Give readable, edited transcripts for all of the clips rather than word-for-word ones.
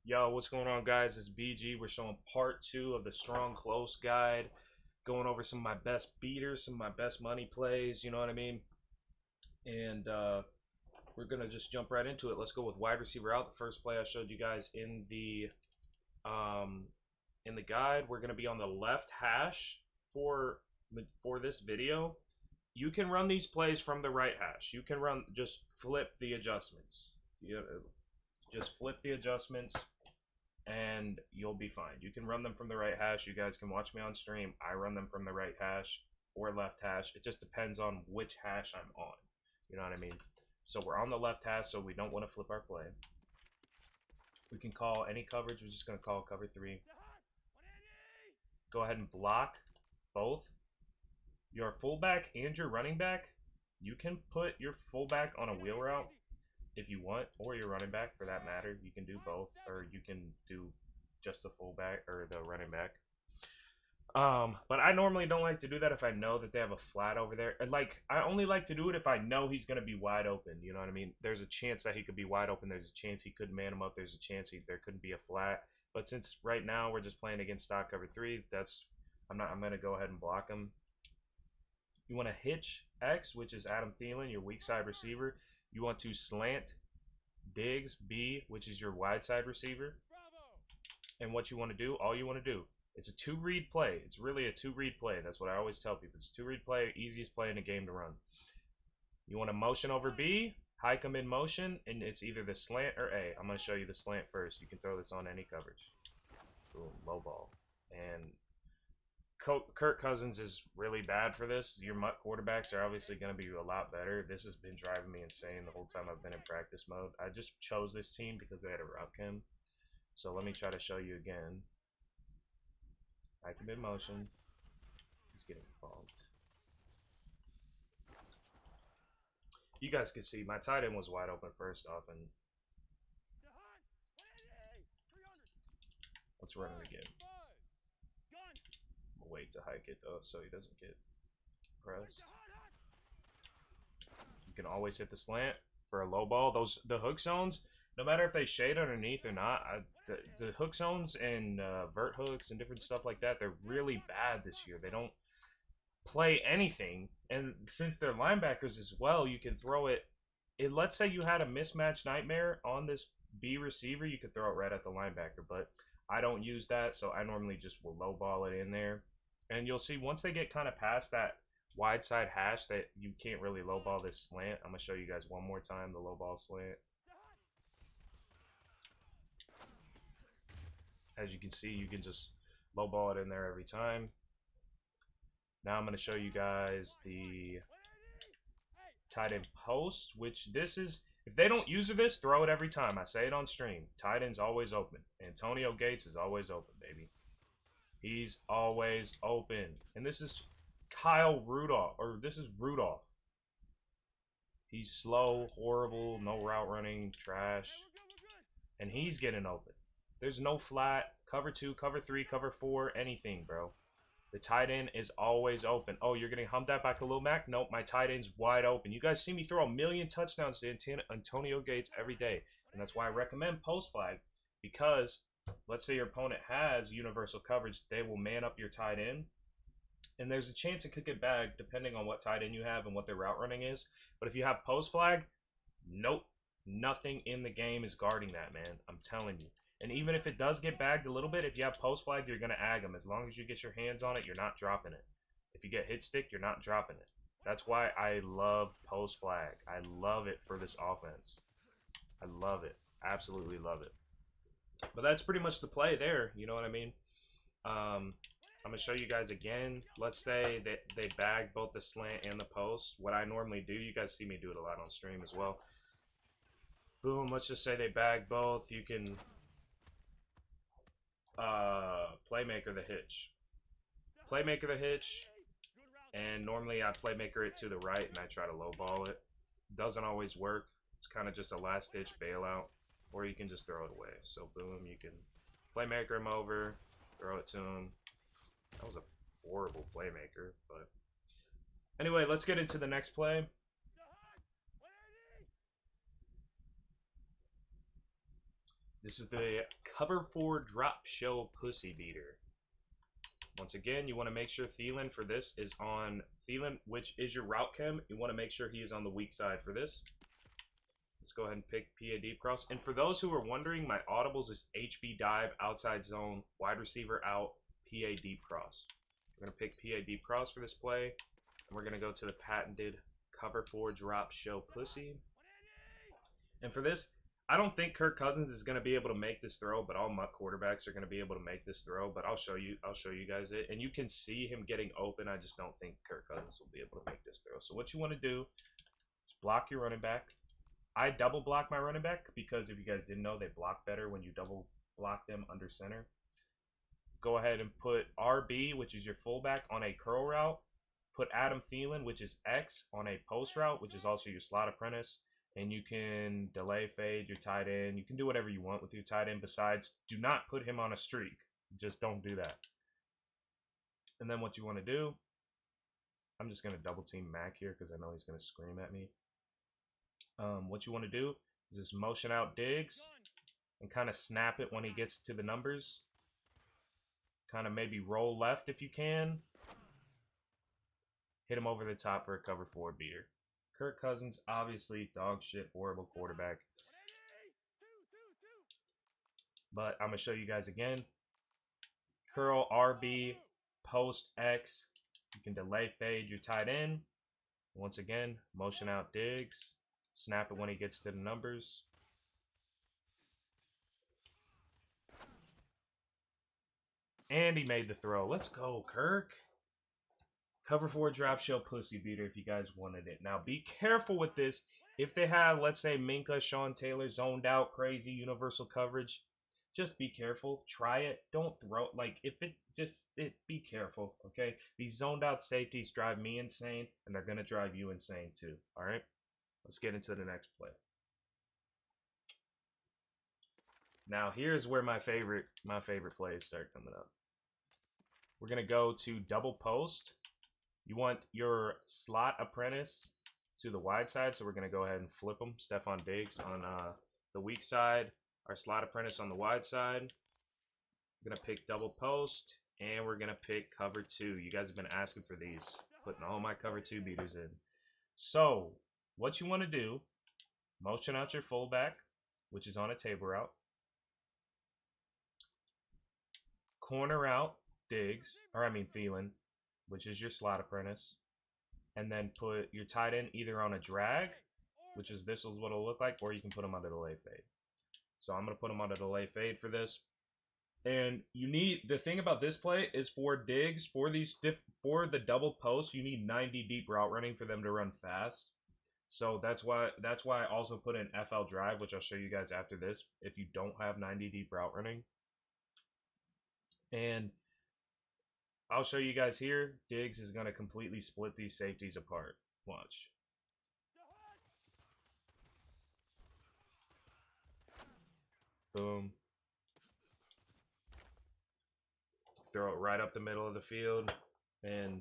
Yo, what's going on, guys? It's BG. We're showing part two of the Strong Close guide, going over some of my best beaters, some of my best money plays, you know what I mean? And we're going to just jump right into it. Let's go with wide receiver out. The first play I showed you guys um, in the guide, we're going to be on the left hash for this video. You can run these plays from the right hash. You can just flip the adjustments. Just flip the adjustments and you'll be fine. You can run them from the right hash. You guys can watch me on stream. I run them from the right hash or left hash. It just depends on which hash I'm on. You know what I mean? So we're on the left hash, so we don't want to flip our play. We can call any coverage. We're just going to call cover 3. Go ahead and block both your fullback and your running back. You can put your fullback on a wheel route if you want, or your running back for that matter. You can do both, or you can do just the fullback or the running back. But I normally don't like to do that if I know that they have a flat over there. And I only like to do it if I know he's going to be wide open. You know what I mean? There's a chance that he could be wide open. There's a chance he could man him up. There's a chance there couldn't be a flat. But since right now we're just playing against stock cover 3, I'm going to go ahead and block him. You want to hitch X, which is Adam Thielen, your weak side receiver. You want to slant Diggs B, which is your wide side receiver. And what you want to do, all you want to do, it's a 2-read play. It's really a 2-read play. That's what I always tell people. It's a 2-read play, easiest play in the game to run. You want to motion over B, hike them in motion, and it's either the slant or A. I'm going to show you the slant first. You can throw this on any coverage. Boom, low ball. And Kirk Cousins is really bad for this. Your MUT quarterbacks are obviously going to be a lot better. This has been driving me insane the whole time I've been in practice mode. I just chose this team because they had a route chem. So let me try to show you again. Hike him in motion. He's getting bumped. You guys can see my tight end was wide open first off, and let's run it again. I'll wait to hike it though, so he doesn't get pressed. You can always hit the slant for a low ball. The hook zones, no matter if they shade underneath or not, the hook zones and vert hooks and different stuff like that, they're really bad this year. They don't play anything, and since they're linebackers as well, you can throw it. Let's say you had a mismatch nightmare on this B receiver, you could throw it right at the linebacker, but I don't use that, so I normally just will low ball it in there. And you'll see once they get kind of past that wide side hash that you can't really low ball this slant. I'm going to show you guys one more time the low ball slant. As you can see, you can just low ball it in there every time. Now I'm going to show you guys the tight end post, which this is, if they don't use this, throw it every time. I say it on stream. Tight end's always open. Antonio Gates is always open, baby. He's always open. And this is Kyle Rudolph, or this is Rudolph. He's slow, horrible, no route running, trash. And he's getting open. There's no flat, cover 2, cover 3, cover 4, anything, bro. The tight end is always open. Oh, you're getting hummed at by Khalil Mack? Nope, my tight end's wide open. You guys see me throw a million touchdowns to Antonio Gates every day. And that's why I recommend post flag. Because let's say your opponent has universal coverage, they will man up your tight end. And there's a chance it could get bagged depending on what tight end you have and what their route running is. But if you have post flag, nope. Nothing in the game is guarding that, man. I'm telling you. And even if it does get bagged a little bit, if you have post flag, you're going to ag them. As long as you get your hands on it, you're not dropping it. If you get hit stick, you're not dropping it. That's why I love post flag. I love it for this offense. I love it. Absolutely love it. But that's pretty much the play there. You know what I mean? I'm going to show you guys again. Let's say that they bag both the slant and the post. What I normally do, you guys see me do it a lot on stream as well. Boom, let's just say they bag both. You can playmaker the hitch. Playmaker the hitch. And normally I playmaker it to the right and I try to lowball it. Doesn't always work. It's kind of just a last ditch bailout. Or you can just throw it away. So boom, you can playmaker him over, throw it to him. That was a horrible playmaker, but anyway, let's get into the next play. This is the cover 4 drop show pussy beater. Once again, you want to make sure Thielen for this is on Thielen, which is your route chem. You want to make sure he is on the weak side for this. Let's go ahead and pick PA deep cross. And for those who are wondering, my audibles is HB dive, outside zone, wide receiver out, PA deep cross. We're going to pick PA deep cross for this play. And we're going to go to the patented cover 4 drop show pussy. And for this, I don't think Kirk Cousins is going to be able to make this throw, but all MUT quarterbacks are going to be able to make this throw. But I'll show you guys it. And you can see him getting open. I just don't think Kirk Cousins will be able to make this throw. So what you want to do is block your running back. I double block my running back because if you guys didn't know, they block better when you double block them under center. Go ahead and put RB, which is your fullback, on a curl route. Put Adam Thielen, which is X, on a post route, which is also your slot apprentice. And you can delay fade your tight end. You can do whatever you want with your tight end. Besides, do not put him on a streak. Just don't do that. And then what you want to do, I'm just going to double team Mac here because I know he's going to scream at me. What you want to do is just motion out Diggs and kind of snap it when he gets to the numbers. Kind of maybe roll left if you can. Hit him over the top for a cover 4 beater. Kirk Cousins, obviously, dog shit, horrible quarterback. But I'm going to show you guys again. Curl, RB, post, X. You can delay fade your tight end. Once again, motion out Diggs. Snap it when he gets to the numbers. And he made the throw. Let's go, Kirk. Cover 4 drop show pussy beater if you guys wanted it. Now, be careful with this. If they have, let's say, Minka, Sean Taylor, zoned out, crazy, universal coverage, just be careful. Try it. Don't throw. Like, if be careful, okay? These zoned out safeties drive me insane, and they're going to drive you insane too, all right? Let's get into the next play. Now, here's where my favorite plays start coming up. We're going to go to double post. You want your slot apprentice to the wide side, so we're going to go ahead and flip them. Stephon Diggs on the weak side, our slot apprentice on the wide side. We're going to pick double post, and we're going to pick cover 2. You guys have been asking for these, putting all my cover 2 beaters in. So, what you want to do, motion out your fullback, which is on a table route. Corner out Thielen, which is your slot apprentice. And then put your tight end either on a drag, which is this is what it'll look like, or you can put them on the delay fade. So I'm going to put them on the delay fade for this. And you need, the thing about this play is for Diggs, for the double post, you need 90 deep route running for them to run fast. So that's why I also put in FL drive, which I'll show you guys after this, if you don't have 90 deep route running. And I'll show you guys here. Diggs is going to completely split these safeties apart. Watch. Boom. Throw it right up the middle of the field. And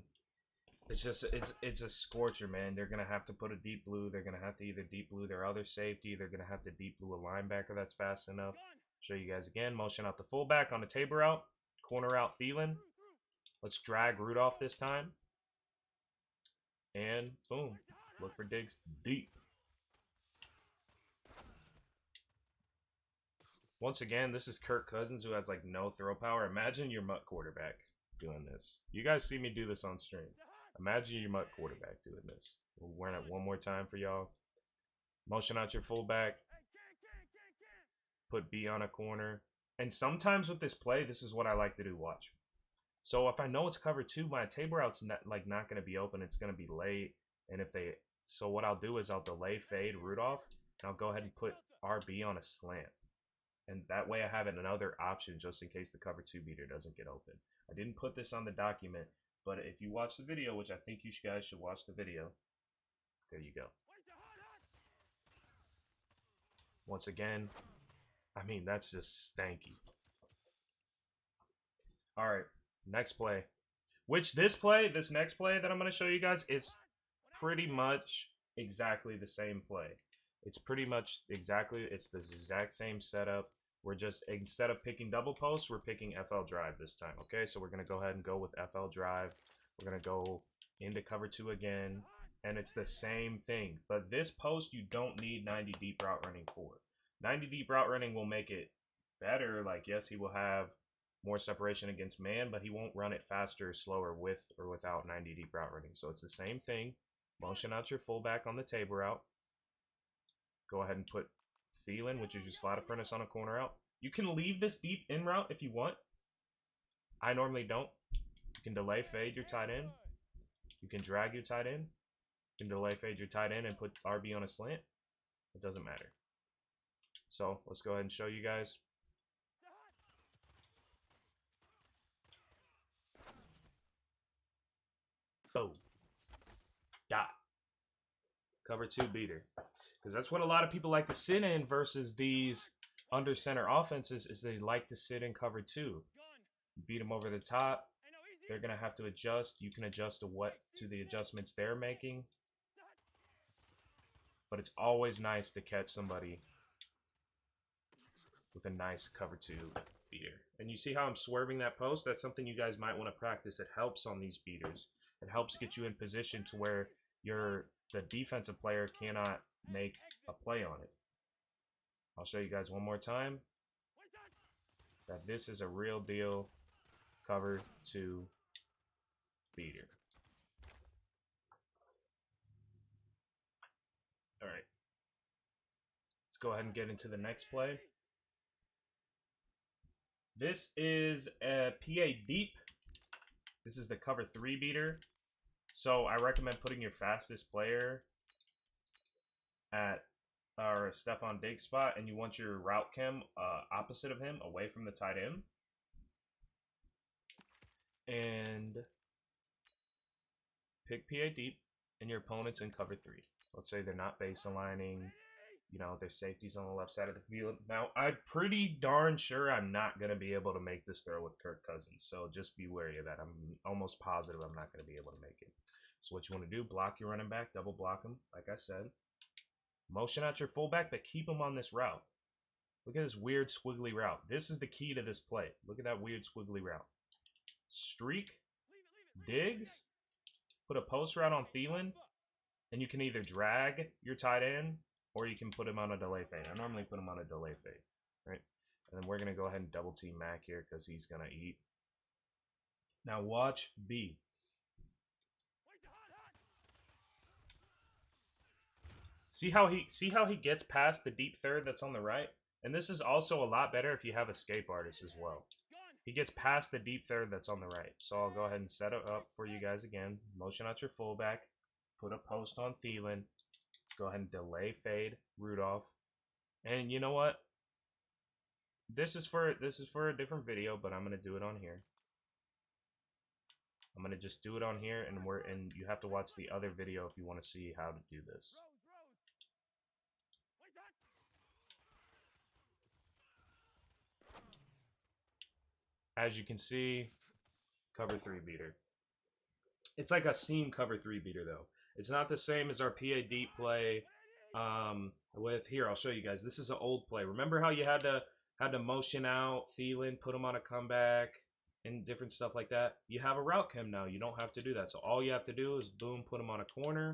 it's just, it's a scorcher, man. They're going to have to put a deep blue. They're going to have to either deep blue their other safety. They're going to have to deep blue a linebacker that's fast enough. Show you guys again. Motion out the fullback on the table route. Corner out Thielen. Let's drag Rudolph this time. And boom. Look for Diggs deep. Once again, this is Kirk Cousins, who has like no throw power. Imagine your MUT quarterback doing this. You guys see me do this on stream. Imagine your MUT quarterback doing this. We'll run it one more time for y'all. Motion out your fullback. Put B on a corner. And sometimes with this play, this is what I like to do. Watch. So if I know it's cover 2, my table route's not going to be open. It's going to be late. And so what I'll do is I'll delay fade Rudolph, and I'll go ahead and put RB on a slant. And that way I have another option just in case the cover 2 beater doesn't get open. I didn't put this on the document, but if you watch the video, which I think you guys should watch the video, there you go. Once again, I mean, that's just stanky. All right, next play. Which this next play that I'm going to show you guys is pretty much exactly the same play. It's pretty much exactly, it's the exact same setup. We're just, instead of picking double post, we're picking FL drive this time. Okay, so we're going to go ahead and go with FL drive. We're going to go into cover 2 again, and it's the same thing. But this post, you don't need 90 deep route running for. 90 deep route running will make it better. Like, yes, he will have more separation against man, but he won't run it faster or slower with or without 90 deep route running. So it's the same thing. Motion out your fullback on the table route. Go ahead and put Thielen, which is your slot apprentice, on a corner out. You can leave this deep in route if you want. I normally don't. You can delay fade your tight end. You can drag your tight end. You can delay fade your tight end and put RB on a slant. It doesn't matter. So let's go ahead and show you guys. Boom. Dot. Cover 2 beater. Because that's what a lot of people like to sit in versus these under center offenses, is they like to sit in cover 2. Beat them over the top. They're going to have to adjust. You can adjust to the adjustments they're making. But it's always nice to catch somebody with a nice cover 2 beater. And you see how I'm swerving that post? That's something you guys might want to practice. It helps on these beaters. It helps get you in position to where the defensive player cannot make a play on it. I'll show you guys one more time that this is a real deal cover 2 beater. All right. Let's go ahead and get into the next play. This is a PA deep. This is the cover 3 beater. So I recommend putting your fastest player at our Stefon Diggs spot, and you want your route chem opposite of him, away from the tight end. And pick PA deep, and your opponent's in cover 3. Let's say they're not base aligning, you know, their safety's on the left side of the field. Now, I'm pretty darn sure I'm not going to be able to make this throw with Kirk Cousins, so just be wary of that. I'm almost positive I'm not going to be able to make it. So what you want to do, block your running back, double block him, like I said. Motion out your fullback, but keep him on this route. Look at this weird squiggly route. This is the key to this play. Look at that weird squiggly route. Streak, Diggs, put a post route on Thielen, and you can either drag your tight end or you can put him on a delay fade. I normally put him on a delay fade, right? And then we're going to go ahead and double team Mac here because he's going to eat. Now watch B. See how he gets past the deep third that's on the right? And this is also a lot better if you have escape artists as well. He gets past the deep third that's on the right. So I'll go ahead and set it up for you guys again. Motion out your fullback. Put a post on Thielen. Let's go ahead and delay fade Rudolph. And you know what? This is for a different video, but I'm gonna do it on here. I'm gonna just do it on here, and you have to watch the other video if you want to see how to do this. As you can see, cover 3 beater. It's like a seam cover 3 beater though. It's not the same as our PA deep play. With here, I'll show you guys. This is an old play. Remember how you had to motion out Thielen, put him on a comeback, and different stuff like that? You have a route chem now. You don't have to do that. So all you have to do is boom, put him on a corner,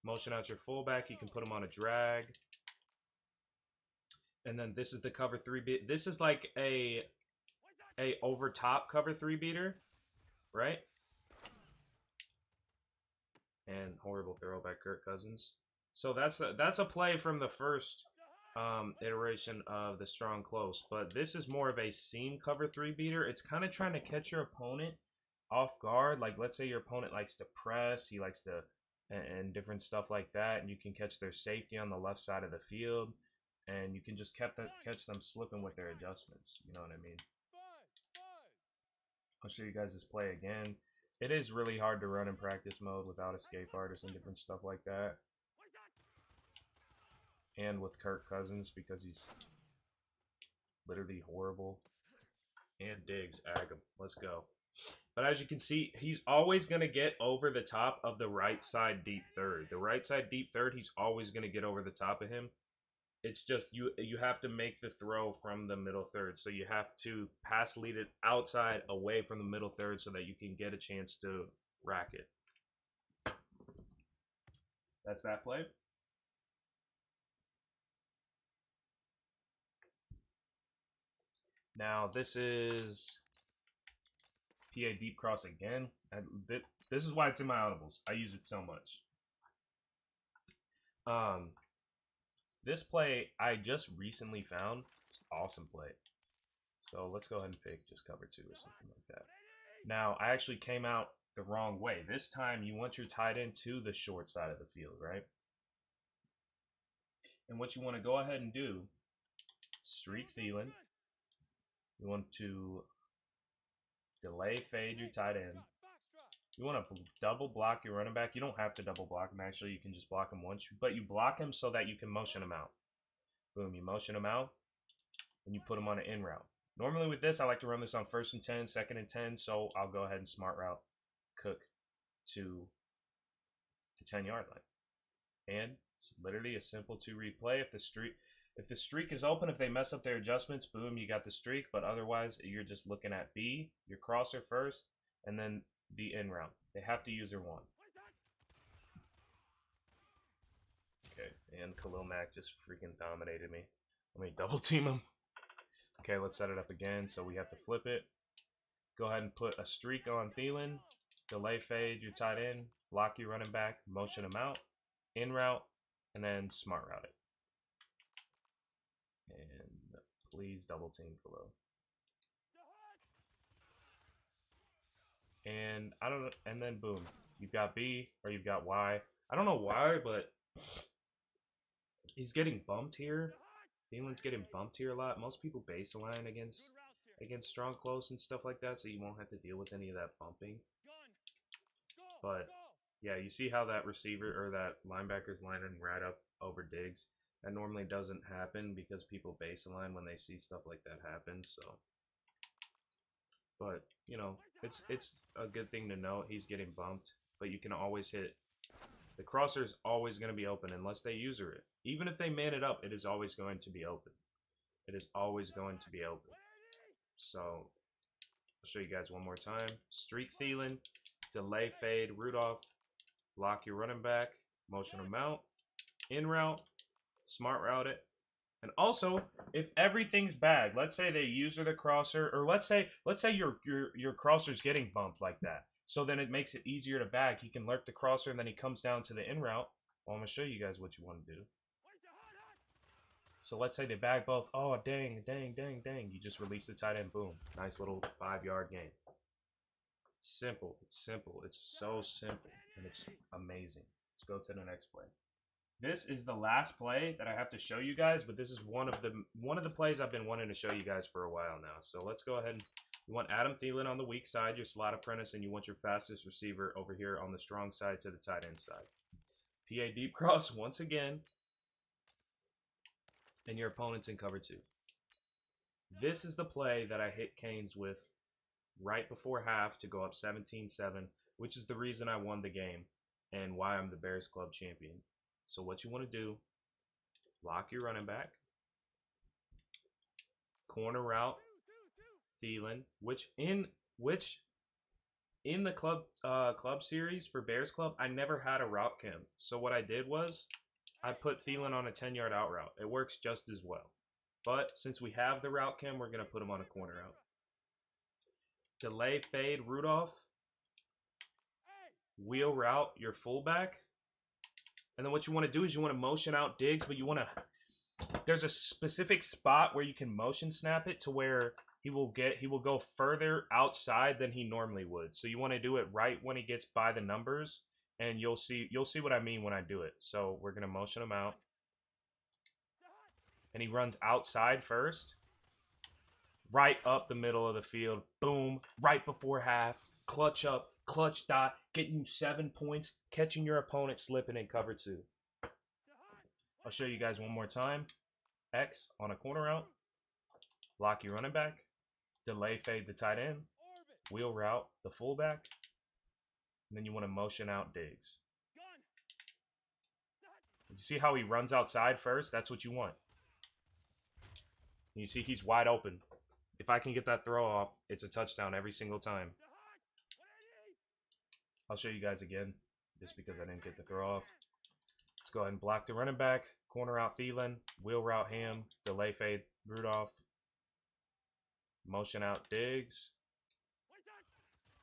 motion out your fullback. You can put him on a drag, and then this is the cover 3 beat. This is like a over top cover 3 beater, right? And horrible throw by Kirk Cousins. So that's a play from the first iteration of the strong close, but this is more of a seam cover 3 beater. It's kind of trying to catch your opponent off guard. Like, let's say your opponent likes to press, he likes to, and different stuff like that, and you can catch their safety on the left side of the field, and you can just catch them slipping with their adjustments. You know what I mean? I'll show you guys this play again. It is really hard to run in practice mode without escape artists and different stuff like that. And with Kirk Cousins, because he's literally horrible. And Diggs, ag him. Let's go. But as you can see, he's always going to get over the top of the right side deep third. The right side deep third, he's always going to get over the top of him. It's just you have to make the throw from the middle third. So you have to pass lead it outside away from the middle third so that you can get a chance to rack it. That's that play. Now this is PA deep cross again. This is why it's in my audibles. I use it so much. This play I just recently found. It's an awesome play. So let's go ahead and pick just cover 2 or something like that. Now I actually came out the wrong way. This time you want your tight end to the short side of the field, right? And what you want to go ahead and do, streak Thielen. You want to delay fade your tight end. You want to double block your running back. You don't have to double block him, actually. You can just block him once. But you block him so that you can motion him out. Boom, you motion him out, and you put him on an in route. Normally with this, I like to run this on 1st and 10, 2nd and 10, so I'll go ahead and smart route Cook to the 10-yard line. And it's literally a simple 2-read play. If the streak is open, if they mess up their adjustments, boom, you got the streak. But otherwise, you're just looking at B, your crosser first, and then the in route. They have to use their 1. Okay, and Khalil Mack just freaking dominated me. Let me double team him. Okay, let's set it up again. So we have to flip it. Go ahead and put a streak on Thielen. Delay fade your tight end. Block your running back. Motion him out. In route. And then smart route it. And please double team Khalil. And I don't know. And then boom. You've got B or you've got Y. I don't know why, but he's getting bumped here. Thielen's getting bumped here a lot. Most people base align against strong close and stuff like that, so you won't have to deal with any of that bumping. But yeah, you see how that receiver or that linebacker's lining right up over Diggs. That normally doesn't happen because people base align when they see stuff like that happen. So, but you know, it's a good thing to know. He's getting bumped, but you can always hit. The crosser is always going to be open unless they user it. Even if they man it up, it is always going to be open. It is always going to be open. So, I'll show you guys one more time. Streak Thielen, delay fade Rudolph, block your running back, motion him out, in route, smart route it. And also, if everything's bad, let's say they user the crosser, or let's say your crosser's getting bumped like that. So then it makes it easier to bag. He can lurk the crosser, and then he comes down to the in route. Well, I'm going to show you guys what you want to do. So let's say they bag both. Oh, dang, dang, dang, dang. You just release the tight end. Boom. Nice little 5-yard gain. It's simple. It's simple. It's so simple, and it's amazing. Let's go to the next play. This is the last play that I have to show you guys, but this is one of the plays I've been wanting to show you guys for a while now. So let's go ahead and you want Adam Thielen on the weak side, your slot apprentice, and you want your fastest receiver over here on the strong side to the tight end side. PA deep cross once again, and your opponent's in cover 2. This is the play that I hit Canes with right before half to go up 17-7, which is the reason I won the game and why I'm the Bears Club champion. So what you want to do, lock your running back, corner route Thielen, which in the club series for Bears Club, I never had a route chem. So what I did was I put Thielen on a 10-yard out route. It works just as well. But since we have the route chem, we're going to put him on a corner route. Delay fade Rudolph. Wheel route your fullback. And then what you want to do is you want to motion out Diggs, but you want to there's a specific spot where you can motion snap it to where he will go further outside than he normally would. So you want to do it right when he gets by the numbers, and you'll see what I mean when I do it. So we're gonna motion him out, and he runs outside first, right up the middle of the field. Boom! Right before half, clutch up, clutch dot, getting you 7 points, catching your opponent slipping in cover 2. I'll show you guys one more time. X on a corner route, lock your running back, delay fade the tight end, wheel route the fullback, and then you want to motion out Diggs. You see how he runs outside first? That's what you want. You see he's wide open. If I can get that throw off, it's a touchdown every single time. I'll show you guys again, just because I didn't get the throw off. Let's go ahead and block the running back. Corner out Thielen. Wheel route Ham. Delay fade Rudolph. Motion out Diggs.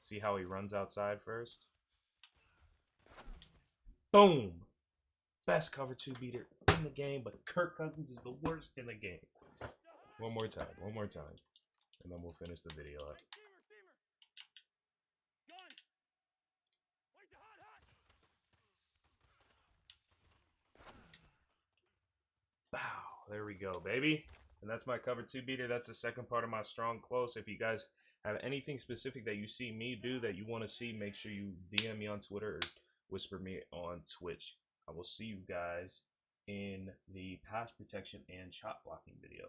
See how he runs outside first. Boom! Best cover 2 beater in the game, but Kirk Cousins is the worst in the game. One more time. And then we'll finish the video up. Wow, there we go, baby. And that's my cover 2 beater. That's the second part of my strong close. If you guys have anything specific that you see me do that you want to see, make sure you DM me on Twitter or whisper me on Twitch. I will see you guys in the pass protection and shot blocking video.